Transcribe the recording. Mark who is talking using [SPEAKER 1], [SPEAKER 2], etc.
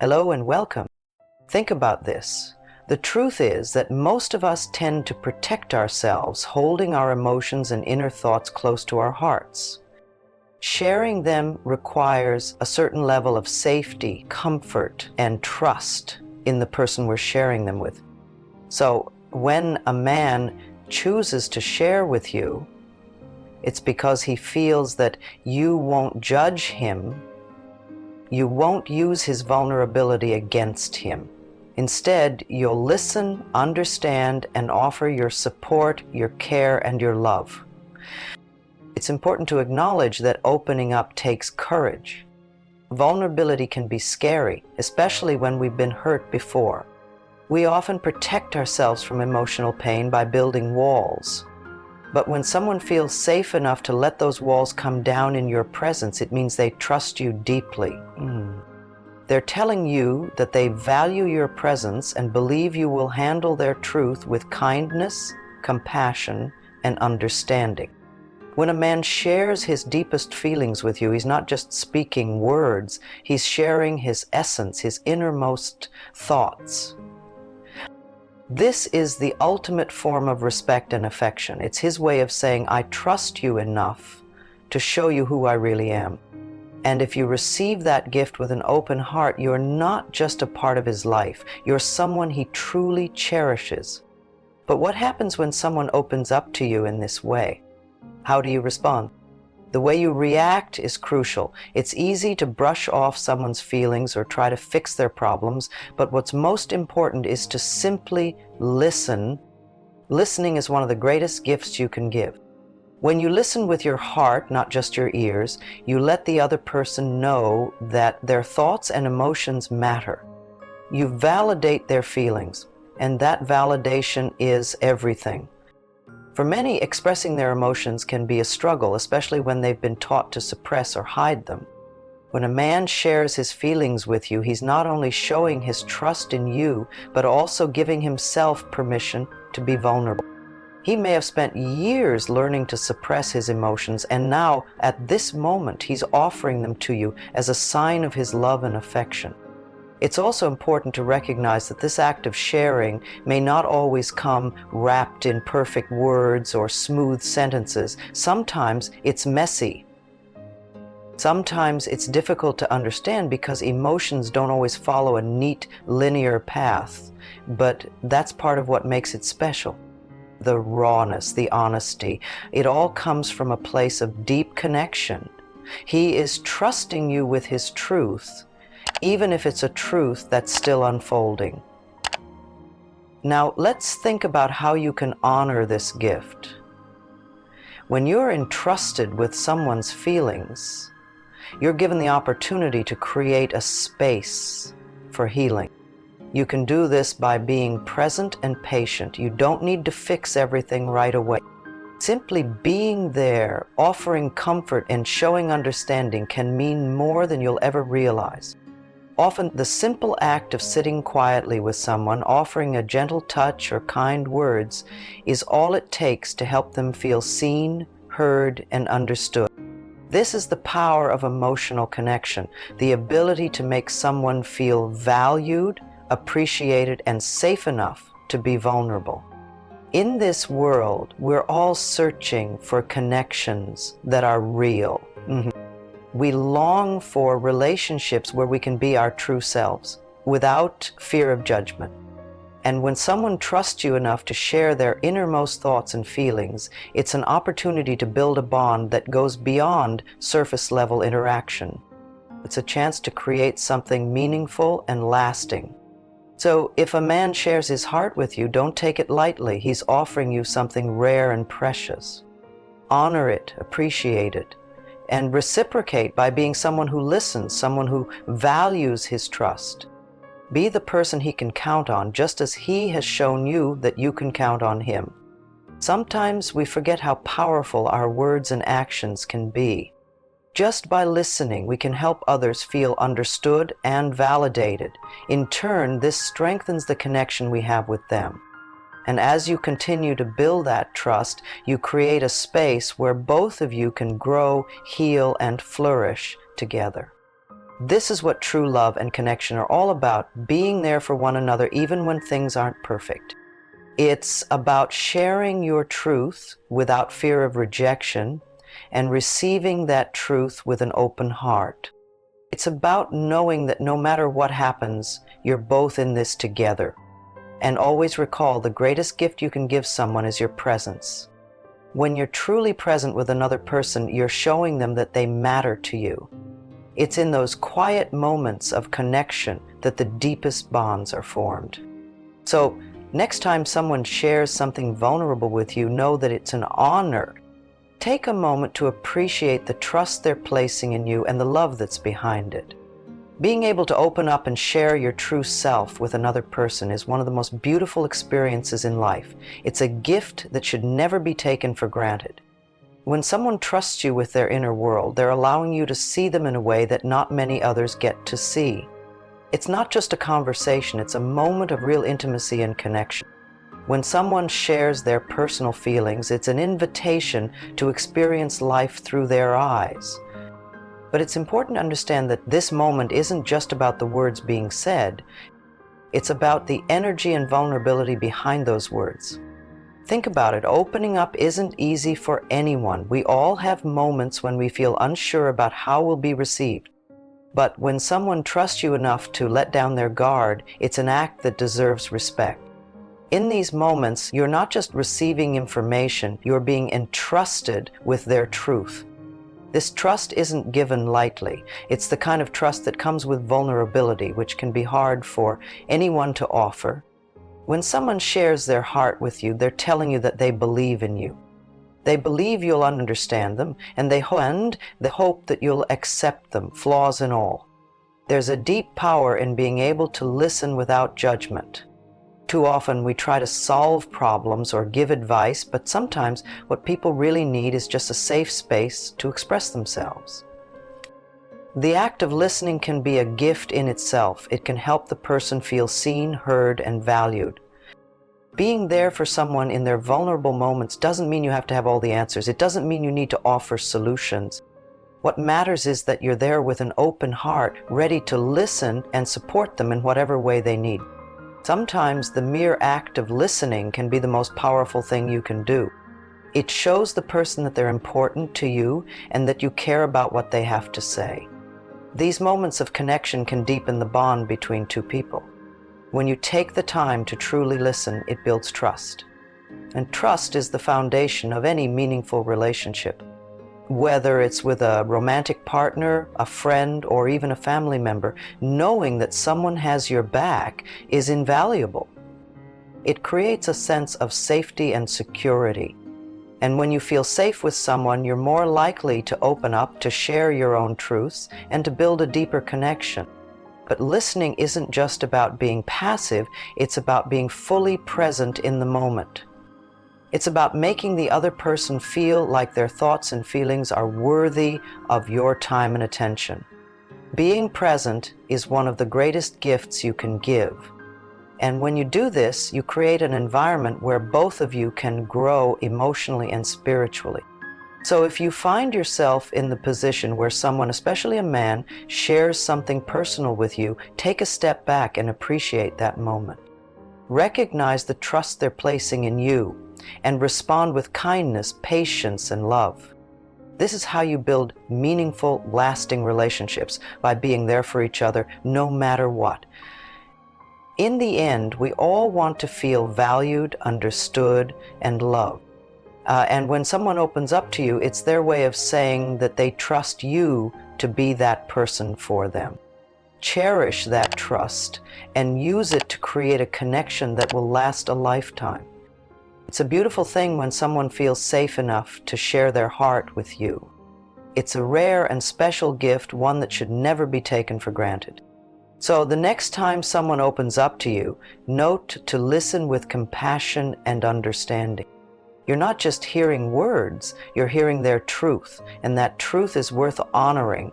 [SPEAKER 1] Hello and welcome. Think about this. The truth is that most of us tend to protect ourselves, holding our emotions and inner thoughts close to our hearts. Sharing them requires a certain level of safety, comfort, and trust in the person we're sharing them with. So when a man chooses to share with you, it's because he feels that you won't judge him. You won't use his vulnerability against him. Instead, you'll listen, understand, and offer your support, your care, and your love. It's important to acknowledge that opening up takes courage. Vulnerability can be scary, especially when we've been hurt before. We often protect ourselves from emotional pain by building walls. But when someone feels safe enough to let those walls come down in your presence, it means they trust you deeply. They're telling you that they value your presence and believe you will handle their truth with kindness, compassion, and understanding. When a man shares his deepest feelings with you, he's not just speaking words, he's sharing his essence, his innermost thoughts. This is the ultimate form of respect and affection. It's his way of saying, I trust you enough to show you who I really am. And if you receive that gift with an open heart, you're not just a part of his life. You're someone he truly cherishes. But what happens when someone opens up to you in this way? How do you respond? The way you react is crucial. It's easy to brush off someone's feelings or try to fix their problems, but what's most important is to simply listen. Listening is one of the greatest gifts you can give. When you listen with your heart, not just your ears, you let the other person know that their thoughts and emotions matter. You validate their feelings, and that validation is everything. For many, expressing their emotions can be a struggle, especially when they've been taught to suppress or hide them. When a man shares his feelings with you, he's not only showing his trust in you, but also giving himself permission to be vulnerable. He may have spent years learning to suppress his emotions, and now, at this moment, he's offering them to you as a sign of his love and affection. It's also important to recognize that this act of sharing may not always come wrapped in perfect words or smooth sentences. Sometimes it's messy. Sometimes it's difficult to understand because emotions don't always follow a neat, linear path, but that's part of what makes it special. The rawness, the honesty, it all comes from a place of deep connection. He is trusting you with his truth, even if it's a truth that's still unfolding. Now, let's think about how you can honor this gift. When you're entrusted with someone's feelings, you're given the opportunity to create a space for healing. You can do this by being present and patient. You don't need to fix everything right away. Simply being there, offering comfort and showing understanding can mean more than you'll ever realize. Often, the simple act of sitting quietly with someone, offering a gentle touch or kind words, is all it takes to help them feel seen, heard, and understood. This is the power of emotional connection, the ability to make someone feel valued, appreciated, and safe enough to be vulnerable. In this world, we're all searching for connections that are real. We long for relationships where we can be our true selves without fear of judgment. And when someone trusts you enough to share their innermost thoughts and feelings, it's an opportunity to build a bond that goes beyond surface level interaction. It's a chance to create something meaningful and lasting. So if a man shares his heart with you, don't take it lightly. He's offering you something rare and precious. Honor it, appreciate it, and reciprocate by being someone who listens, someone who values his trust. Be the person he can count on, just as he has shown you that you can count on him. Sometimes we forget how powerful our words and actions can be. Just by listening, we can help others feel understood and validated. In turn, this strengthens the connection we have with them. And as you continue to build that trust, you create a space where both of you can grow, heal, and flourish together. This is what true love and connection are all about, being there for one another even when things aren't perfect. It's about sharing your truth without fear of rejection and receiving that truth with an open heart. It's about knowing that no matter what happens, you're both in this together. And always recall, the greatest gift you can give someone is your presence. When you're truly present with another person, you're showing them that they matter to you. It's in those quiet moments of connection that the deepest bonds are formed. So, next time someone shares something vulnerable with you, know that it's an honor. Take a moment to appreciate the trust they're placing in you and the love that's behind it. Being able to open up and share your true self with another person is one of the most beautiful experiences in life. It's a gift that should never be taken for granted. When someone trusts you with their inner world, they're allowing you to see them in a way that not many others get to see. It's not just a conversation, it's a moment of real intimacy and connection. When someone shares their personal feelings, it's an invitation to experience life through their eyes. But it's important to understand that this moment isn't just about the words being said. It's about the energy and vulnerability behind those words. Think about it. Opening up isn't easy for anyone. We all have moments when we feel unsure about how we'll be received. But when someone trusts you enough to let down their guard, it's an act that deserves respect. In these moments, you're not just receiving information, you're being entrusted with their truth. This trust isn't given lightly. It's the kind of trust that comes with vulnerability, which can be hard for anyone to offer. When someone shares their heart with you, they're telling you that they believe in you. They believe you'll understand them, and they hope that you'll accept them, flaws and all. There's a deep power in being able to listen without judgment. Too often we try to solve problems or give advice, but sometimes what people really need is just a safe space to express themselves. The act of listening can be a gift in itself. It can help the person feel seen, heard, and valued. Being there for someone in their vulnerable moments doesn't mean you have to have all the answers. It doesn't mean you need to offer solutions. What matters is that you're there with an open heart, ready to listen and support them in whatever way they need. Sometimes the mere act of listening can be the most powerful thing you can do. It shows the person that they're important to you and that you care about what they have to say. These moments of connection can deepen the bond between two people. When you take the time to truly listen, it builds trust. And trust is the foundation of any meaningful relationship. Whether it's with a romantic partner, a friend, or even a family member, knowing that someone has your back is invaluable. It creates a sense of safety and security. And when you feel safe with someone, you're more likely to open up, to share your own truths, and to build a deeper connection. But listening isn't just about being passive, it's about being fully present in the moment. It's about making the other person feel like their thoughts and feelings are worthy of your time and attention. Being present is one of the greatest gifts you can give. And when you do this, you create an environment where both of you can grow emotionally and spiritually. So if you find yourself in the position where someone, especially a man, shares something personal with you, take a step back and appreciate that moment. Recognize the trust they're placing in you and respond with kindness, patience, and love. This is how you build meaningful, lasting relationships, by being there for each other no matter what. In the end, we all want to feel valued, understood, and loved. And when someone opens up to you, it's their way of saying that they trust you to be that person for them. Cherish that trust and use it to create a connection that will last a lifetime. It's a beautiful thing when someone feels safe enough to share their heart with you. It's a rare and special gift, one that should never be taken for granted. So the next time someone opens up to you, note to listen with compassion and understanding. You're not just hearing words, you're hearing their truth, and that truth is worth honoring